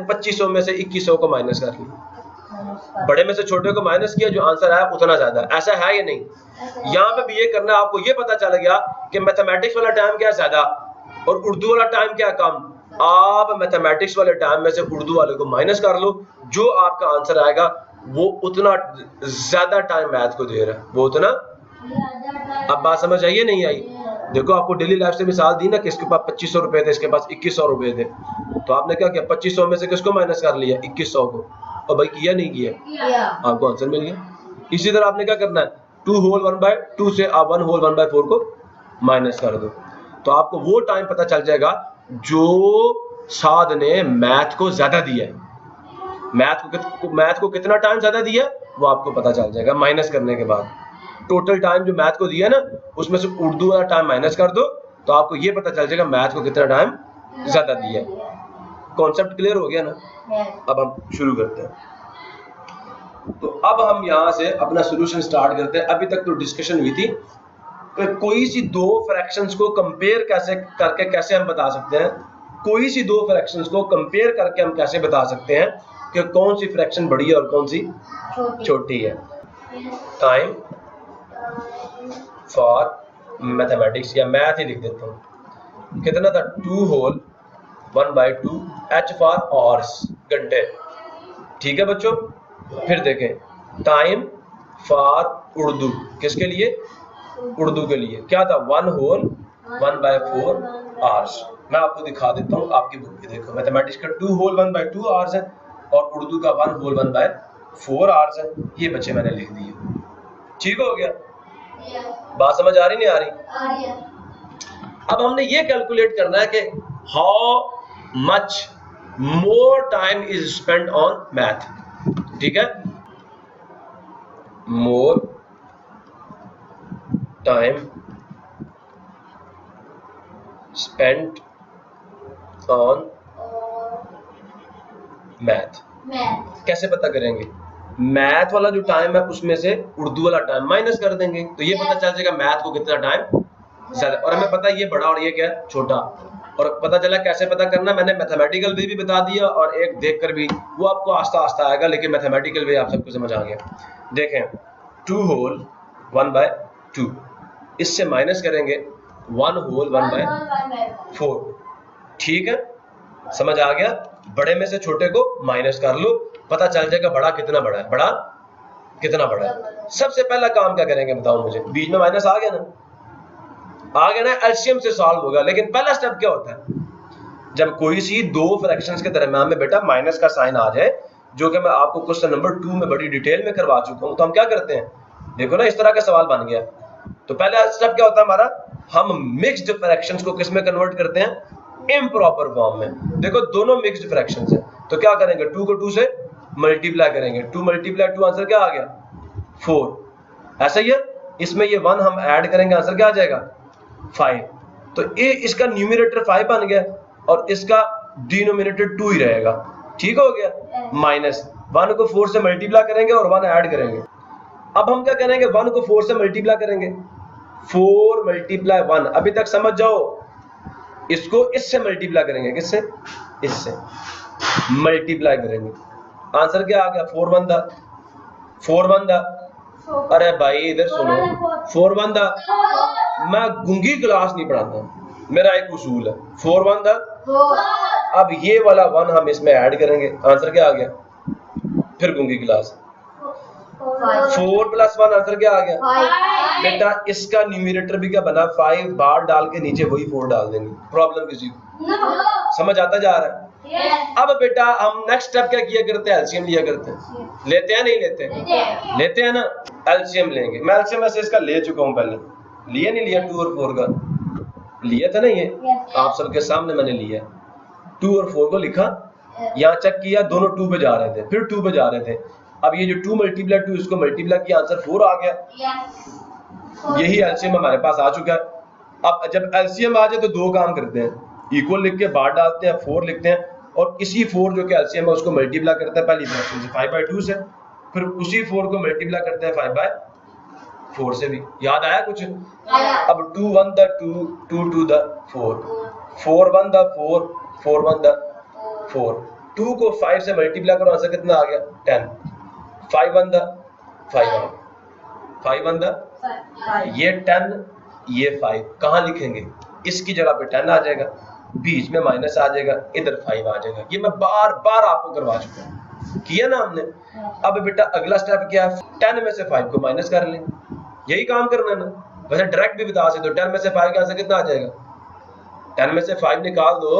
2500 में से 2100 को माइनस कर लिया, बड़े में से छोटे को माइनस किया, जो आंसर आया उतना ज्यादा, ऐसा है या नहीं। यहाँ पे भी ये करना, आपको ये पता चल गया कि मैथमेटिक्स वाला टाइम क्या ज्यादा और उर्दू वाला टाइम क्या कम। आप मैथमेटिक्स वाले टाइम में से उर्दू वाले को माइनस कर लो, जो आपका आंसर आएगा वो उतना ज्यादा टाइम मैथ को दे रहा है, वो उतना। अब बात समझ आई नहीं आई, देखो आपको डेली लाइफ से मिसाल दी ना कि इसके पास 2500 रुपए थे, इसके पास 2100 रुपए थे, तो आपने क्या किया, 2500 में से किसको माइनस कर लिया, 2100 को, और भाई किया नहीं किया, आपको आंसर मिल गया। इसी तरह आपने क्या करना है, 2 होल 1/2 से आप 1 होल 1/4 को माइनस कर दो, तो आपको वो टाइम पता चल जाएगा जो साद ने मैथ को ज्यादा दिया है। मैथ को कितना टाइम ज्यादा दिया वो आपको पता चल जाएगा माइनस करने के बाद। टोटल टाइम जो मैथ को दिया ना, उसमें से उर्दू वाला टाइम माइनस कर दो, तो आपको ये पता चल जाएगा मैथ को कितना टाइम ज्यादा दिया है। कॉन्सेप्ट क्लियर हो गया ना। अब हम शुरू करते हैं। तो अब हम यहाँ से अपना सोल्यूशन स्टार्ट करते हैं। अभी तक तो डिस्कशन हुई थी कोई सी दो फ्रैक्शंस को कंपेयर कैसे हम बता सकते हैं, कोई सी दो फ्रैक्शंस को कंपेयर करके हम कैसे बता सकते हैं कि कौन सी फ्रैक्शन बड़ी है और कौन सी छोटी है। टाइम फॉर मैथमेटिक्स, या मैथ ही लिख देता हूँ, कितना था, 2 होल 1/2, H फॉर आवर्स, घंटे, ठीक है बच्चों। फिर देखें टाइम फॉर उर्दू, किसके लिए, उर्दू के लिए क्या था, 1 होल 1/4 आवर्स। मैं आपको दिखा देता हूँ, आपकी बुक में देखो, मैथमेटिक्स का 2 होल 1/2 आवर्स है और उर्दू का 1 होल 1/4 आवर्स है। ये बच्चे मैंने लिख दिए, ठीक हो गया। बात समझ आ रही नहीं आ रही। अब हमने ये कैलकुलेट करना है कि how much more time is spent on math. ठीक है, more time spent on math. कैसे पता करेंगे? मैथ वाला जो टाइम है उसमें से उर्दू वाला टाइम माइनस कर देंगे, तो ये पता चल जाएगा मैथ को कितना टाइम ज्यादा, और हमें पता है ये बड़ा और ये क्या छोटा, और पता चला कैसे पता करना. मैंने मैथमेटिकल वे भी बता दिया और एक देखकर भी, वो आपको आस्ता आस्ता आएगा, लेकिन मैथमेटिकल वे आप सबको समझ आ गया. देखें 2 होल 1/2, इससे माइनस करेंगे 1 होल 1/4. ठीक है, समझ आ गया. बड़े में से छोटे को माइनस कर लो, पता चल जाएगा बड़ा कितना बड़ा है, बड़ा कितना बड़ा है. सबसे पहला काम क्या करेंगे बताओ मुझे? बीच में माइनस आ गया ना, आ गया ना, एलसीएम से सॉल्व होगा. लेकिन पहला स्टेप क्या होता है? जब कोई सी दो फ्रैक्शंस के दरम्यान में बेटा माइनस का साइन आ जाए, जो कि मैं आपको क्वेश्चन नंबर 2 में बड़ी डिटेल में करवा चुका हूं, तो हम क्या करते हैं? देखो ना, इस तरह का सवाल बन गया. तो पहला स्टेप क्या होता है हमारा? हम मिक्स्ड फ्रैक्शंस को किस में कन्वर्ट करते हैं? इम्प्रॉपर फॉर्म में. देखो दोनों मिक्स्ड फ्रैक्शंस हैं, तो क्या करेंगे? 2 को 2 से मल्टीप्लाई करेंगे. 2 मल्टीप्लाई 2, आंसर क्या आ गया? 4. ऐसा ही है, इसमें ये 1 हम ऐड करेंगे, आंसर क्या आ जाएगा? 5. तो ये इसका न्यूमरेटर 5 बन गया और इसका डिनोमिनेटर 2 ही रहेगा. ठीक हो गया. माइनस 1 को 4 से मल्टीप्लाई करेंगे और 1 ऐड करेंगे. अब हम क्या करेंगे? 1 को 4 से मल्टीप्लाई करेंगे. 4 मल्टीप्लाई 1, अभी तक समझ जाओ. इसको इससे मल्टीप्लाई करेंगे. किससे? इससे मल्टीप्लाई करेंगे. आंसर क्या आ गया? 4 1 दा. अरे भाई इधर सुनो, 4 1 दा. मैं गूंगी क्लास नहीं पढ़ाता, मेरा एक उसूल है. 4 1 दा. अब ये वाला 1 हम इसमें ऐड करेंगे, आंसर क्या आ गया? फिर गूंगी क्लास. 4 + 1, आंसर क्या आ गया? बेटा इसका न्यूमरेटर भी क्या बना? 5 बार डाल के नीचे वही 4 डाल देंगे. प्रॉब्लम किसी को समझ आता जा रहा है? अब बेटा हम नेक्स्ट स्टेप क्या किया करते हैं? एलसीएम लिया करते हैं. लेते हैं नहीं लेते? लेते हैं ना. एलसीएम लेंगे. मैं एलसीएम ऐसे इसका ले चुका हूं पहले. लिया नहीं लिया? 2 और 4 का लिया था ना, ये आप सबके सामने मैंने लिया. 2 और 4 को लिखा, यहाँ चेक किया, दोनों 2 पे जा रहे थे, फिर 2 पे जा रहे थे. अब ये जो 2 मल्टीप्लाई 2, इसको मल्टीप्लाई किया, आंसर 4 आ गया. यही एलसीएम हमारे पास आ चुका है. अब जब एलसीएम आ जाए तो दो काम करते हैं, इक्वल लिख के बाहर डालते हैं, 4 लिखते हैं, और इसी 4 जो कि एलसीएम है उसको मल्टीप्लाई करते हैं पहली फ्रैक्शन से 5/2 से, फिर उसी 4 को मल्टीप्लाई करते हैं 5/4 से भी. याद आया कुछ? अब 2 1 दा 2, 2 2 दा 4, 4 1 दा 4, 4 1 दा 4. 2 को 5 से मल्टीप्लाई करो, आंसर कितना आ गया? 10. 5 1 दा 5 आ, 5 1 दा, ये 10, ये 5 कहाँ लिखेंगे? इसकी जगह पे 10 आ जाएगा, बीच में माइनस आ जाएगा, इधर 5 आ जाएगा. ये मैं बार बार आपको करवा चुका हूँ, किया ना हमने. अब बेटा अगला स्टेप क्या है? 10 में से 5 को माइनस कर लेंगे. यही काम करना है ना. वैसे डायरेक्ट भी बता सकते हो, 10 में से 5 का आंसर कितना आ जाएगा? 10 में से 5 निकाल दो.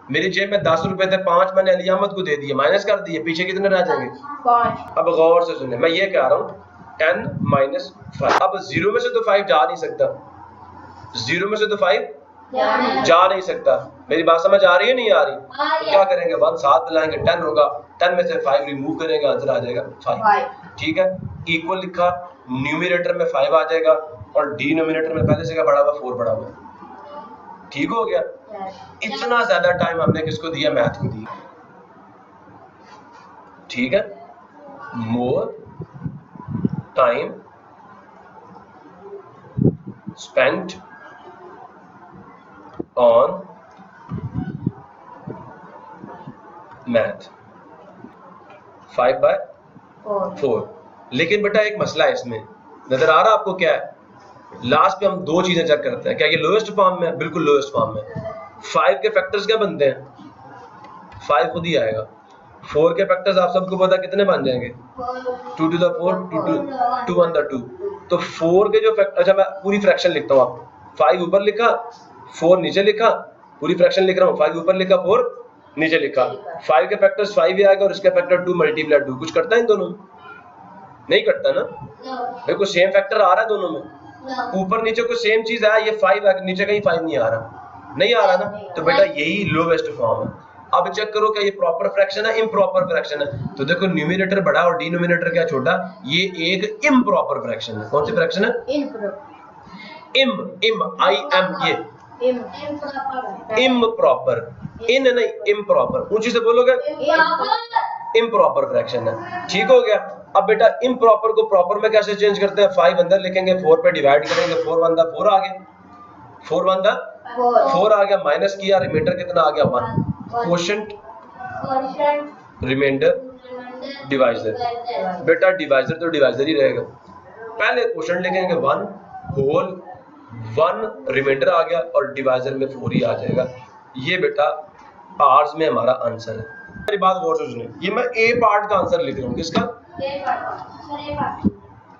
मेरी जेब में 10 रुपए थे, 5 मैंने अली अहमद को दे दिए, माइनस कर दिए, पीछे कितने रह जाएंगे? 5. अब गौर से सुने, मैं ये कह रहा हूँ 10 - 5. अब 0 में से तो 5 जा नहीं सकता, 0 में से तो 5 जा नहीं सकता. मेरी बात समझ आ रही है नहीं आ रही? तो क्या करेंगे? 1 साथ मिलाएंगे, 10 होगा. 10 में से 5 रिमूव करेंगे, आंसर आ जाएगा 5. ठीक है, इक्वल लिखा, न्यूमरेटर में 5 आ जाएगा और डिनोमिनेटर में पहले से क्या पड़ा हुआ? 4 पड़ा हुआ. ठीक हो गया. इतना ज्यादा टाइम हमने किसको दिया? मैथ को दिया. ठीक है, more time spent on math 5/4. लेकिन बेटा एक मसला है इसमें, नजर आ रहा आपको क्या है? लास्ट पे हम दो चीजें चेक करते हैं. क्या ये लोएस्ट फॉर्म में? बिल्कुल लोएस्ट फॉर्म में. 5 के फैक्टर्स क्या बनते हैं? 5 खुद ही आएगा. 4 के फैक्टर्स आप सबको पता कितने बन जाएंगे? 2 to the 4, 2 1 the 2. तो 4 के जो फैक्टर, अच्छा मैं पूरी फ्रैक्शन लिखता हूँ आपको. 5 ऊपर लिखा, 4 नीचे लिखा, पूरी फ्रैक्शन लिख रहा हूँ. 5 ऊपर लिखा, 4 नीचे लिखा. 5 के फैक्टर्स 5 ही आएगा और इसका फैक्टर 2 मल्टीप्लाई 2. कुछ करता है इन दोनों? नहीं करता ना. देखो सेम फैक्टर आ रहा है दोनों में, ऊपर नीचे को सेम चीज है. ये 5 नीचे कहीं 5 नहीं आ रहा, नहीं आ रहा ना. तो बेटा यही लोवेस्ट फॉर्म है. अब चेक करो क्या ये प्रॉपर फ्रैक्शन है इम्प्रॉपर फ्रैक्शन है। तो देखो न्यूमरेटर बड़ा और डिनोमिनेटर क्या छोटा, ये एक इम्प्रॉपर फ्रैक्शन है। कौन सी फ्रैक्शन है? इम इम आई एम, ये इम्प्रॉपर, इन नहीं इम्प्रॉपर, ऊंची से बोलोगे इम्प्रॉपर फ्रैक्शन है। ठीक हो गया। अब बेटा इम्प्रॉपर को प्रॉपर में कैसे चेंज करते हैं? 5 अंदर लिखेंगे, 4 पे डिवाइड करेंगे, 4 1 4 आ गया, 4 1 4 आ गया, माइनस किया, रिमाइंडर कितना आ गया 1, कोशेंट रिमाइंडर डिवाइजर। बेटा डिवाइजर तो डिवाइजर ही रहेगा, पहले कोशेंट लिखेंगे 1 होल 1 रिमाइंडर आ गया और डिवाइजर में 4 ही आ जाएगा। ये बेटा आर्स में हमारा आंसर है। मेरी बात गौर से सुनिए, ये मैं ए पार्ट का आंसर लिख रहा हूँ। किसका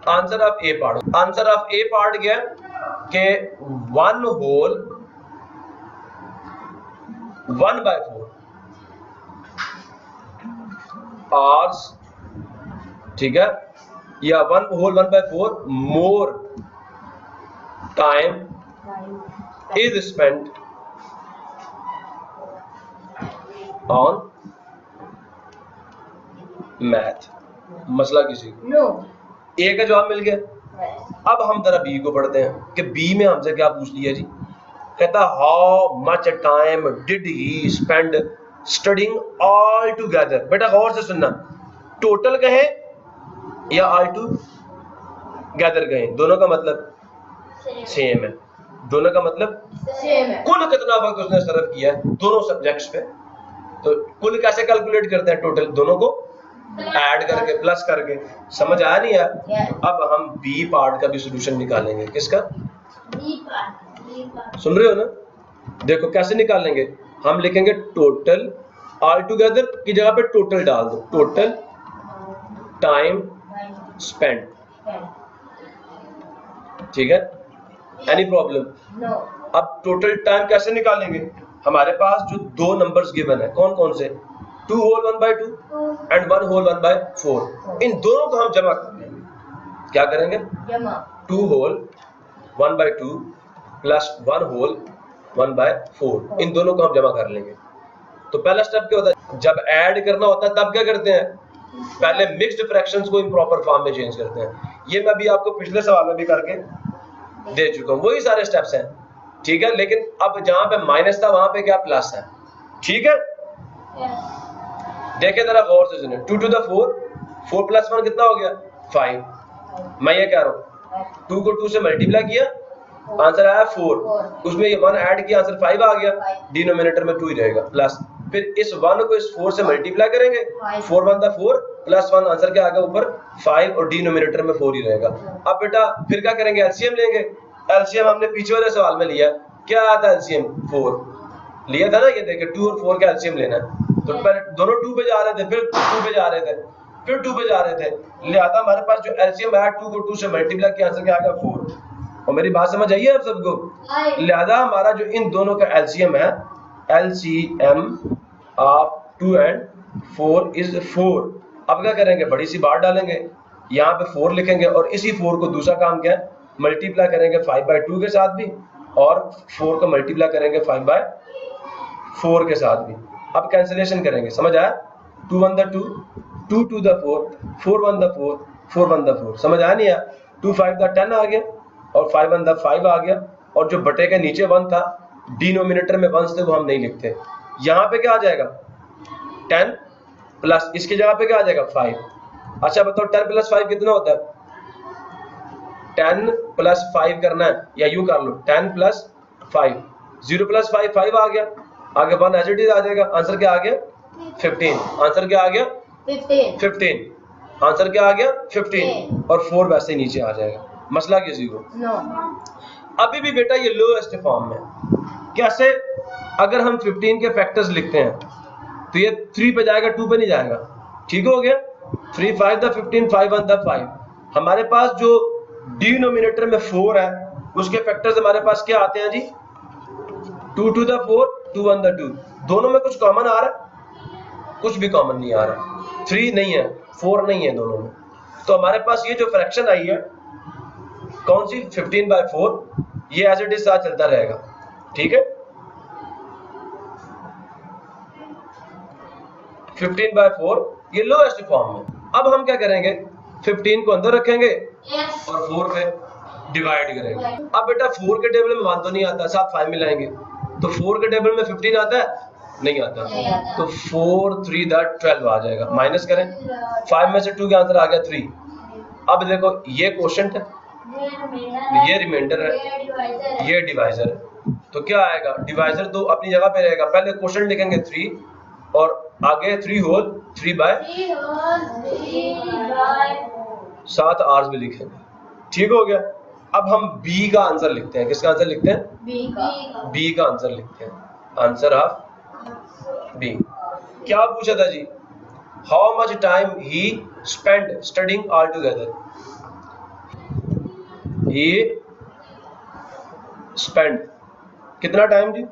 answer of A part? Answer of A part क्या है कि 1 होल 1/4 आर्स, ठीक है, या 1 whole 1/4 more time is spent on math. मसला किसी को नो, ए का जवाब मिल गया। अब हम जरा बी को पढ़ते हैं कि बी में हमसे क्या पूछ लिया जी। कहता how much time did he spend studying all together. बेटा गौर से सुनना, टोटल कहे या ऑल टुगेदर कहे, दोनों का मतलब सेम है, दोनों का मतलब सेम है। कुल कितना वक्त उसने सर्व किया है दोनों सब्जेक्ट्स पे। तो कुल कैसे कैलकुलेट करते हैं? टोटल दोनों को ऐड करके प्लस करके। समझ आया नहीं यार? तो अब हम बी पार्ट का भी सॉल्यूशन निकालेंगे। किसका? सुन रहे हो ना? देखो कैसे निकालेंगे। हम लिखेंगे टोटल, ऑल टुगेदर की जगह पे टोटल डाल दो, टोटल टाइम स्पेंड। ठीक है, एनी प्रॉब्लम? नो। अब टोटल टाइम कैसे निकालेंगे? हमारे पास जो दो नंबर्स गिवन है, कौन कौन से? 2 होल 1/2 एंड 1 होल 1/4। इन दोनों को हम जमा कर लेंगे। क्या करेंगे? जमा। 2 होल 1/2 प्लस 1 होल 1/4, इन दोनों को हम जमा कर लेंगे। तो पहला स्टेप क्या होता है? जब ऐड करना होता है तब क्या करते हैं? पहले मिक्स्ड फ्रैक्शंस को इम्प्रॉपर फॉर्म में चेंज करते हैं। ये मैं भी आपको पिछले सवाल में भी करके दे चुका हूं, वही सारे स्टेप्स हैं। ठीक है, लेकिन अब जहां पे माइनस था वहां पे क्या प्लस है। ठीक है, देखे जरा गौर से सुनिए। 2 to the 4, 4 + 1 कितना हो गया? 5। मैं ये कह रहा हूं 2 को 2 से मल्टीप्लाई किया, आंसर आया 4, उसमें ये 1 ऐड किया, आंसर 5 आ गया, डिनोमिनेटर में 2 ही रहेगा प्लस। फिर इस 1 को इस 4 से मल्टीप्लाई करेंगे, 4 1 दा 4 प्लस 1, आंसर क्या आ गया ऊपर 5 और डिनोमिनेटर में 4 ही रहेगा। अब बेटा फिर क्या करेंगे? एलसीएम लेंगे। एलसीएम हमने पीछे वाले सवाल में लिया, क्या आया था एलसीएम? 4 लिया था ना। ये देखिए 2 और 4 का एलसीएम लेना है। तो पहले दोनों 2 पे जा रहे थे, फिर 2 पे जा रहे थे, फिर 2 पे जा रहे थे, लिहाजा हमारे पास जो एलसीएम आया 2 को 2 से मल्टीप्लाई किया, आंसर क्या आ गया 4। और मेरी बात समझ आई है आप सबको? लिहाजा हमारा जो इन दोनों का एलसीएम है, एलसीएम ऑफ 2 and 4 इज 4। अब क्या करेंगे? बड़ी सी बात डालेंगे, यहाँ पे 4 लिखेंगे और इसी 4 को दूसरा काम क्या है? मल्टीप्लाई करेंगे 5/2 के साथ भी, और 4 को मल्टीप्लाई करेंगे 5/4 के साथ भी। अब कैंसिलेशन करेंगे। समझ आया? 2 1 2, 2 2 4, 4 1 4, 4 1 4। समझ आया नहीं? 2 5 10 आ गया और 5 1 5 आ गया। और जो बटे के नीचे 1 था, डिनोमिनेटर में 1 थे, वो हम नहीं लिखते। यहाँ पे क्या आ जाएगा? 10 प्लस इसकी जगह पे क्या आ जाएगा? 5। अच्छा बताओ 10 + 5 कितना होता है? 10 + 5 करना है, या यूं कर लो 10 + 5, 0 + 5 5 आ गया, आगे 1 एज इट इज आ जाएगा। आंसर क्या आ गया? 15। आंसर क्या आ गया? 15। आंसर क्या आ गया? 15। और 4 वैसे ही नीचे आ जाएगा। मसला किसी को? नो। अभी भी बेटा ये लोएस्ट फॉर्म में। कैसे? अगर हम 15 के फैक्टर्स लिखते हैं तो ये 3 पे जाएगा, 2 पे नहीं जाएगा। ठीक हो गया? 3 5 दा 15, 5 1 दा 5। हमारे पास जो डिनोमिनेटर में 4 है, उसके फैक्टर्स हमारे पास क्या आते हैं जी? 2 2 दा 4, 2 1 दा 2। दोनों में कुछ कॉमन आ रहा है? कुछ भी कॉमन नहीं आ रहा। 3 नहीं है, 4 नहीं है दोनों में। तो हमारे पास ये जो फ्रैक्शन आई है, कौन सी? 15/4, ये एज इट इज साथ चलता रहेगा। ठीक है, 15/4 ये लोएस्ट फॉर्म में। अब हम क्या करेंगे, 15 को अंदर रखेंगे और 4 पे डिवाइड करेंगे। अब बेटा 4 के टेबल में 1 तो नहीं आता, साथ 5 मिलाएंगे तो 4 के टेबल में 15 आता है, नहीं आता, तो 4 3 12 आ जाएगा। माइनस करें, 5 में से 2 का आंसर आ गया 3। अब देखो ये क्वोशंट है, ये रिमाइंडर है, ये डिवाइजर है, तो क्या आएगा, डिवाइजर तो अपनी जगह पे रहेगा, पहले क्वोशंट लिखेंगे 3 और आगे 3 होल 3/7 आर्स भी लिखेंगे। ठीक हो गया। अब हम बी का आंसर लिखते हैं। किसका आंसर लिखते हैं? बी का आंसर लिखते हैं। Answer of B. क्या पूछा था जी? How much time he spend studying all together. He spend कितना टाइम जी?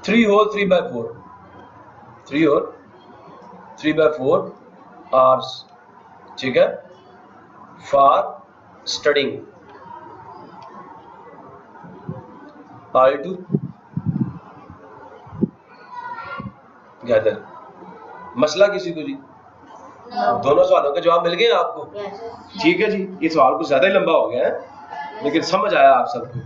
3 होल 3/4, 3 होल 3/4 आवर्स। ठीक है, फॉर स्टडिंग ऑल टुगेदर। मसला किसी को जी? दोनों सवालों के जवाब मिल गए आपको? ठीक है जी, ये सवाल कुछ ज्यादा ही लंबा हो गया है लेकिन समझ आया आप सबको?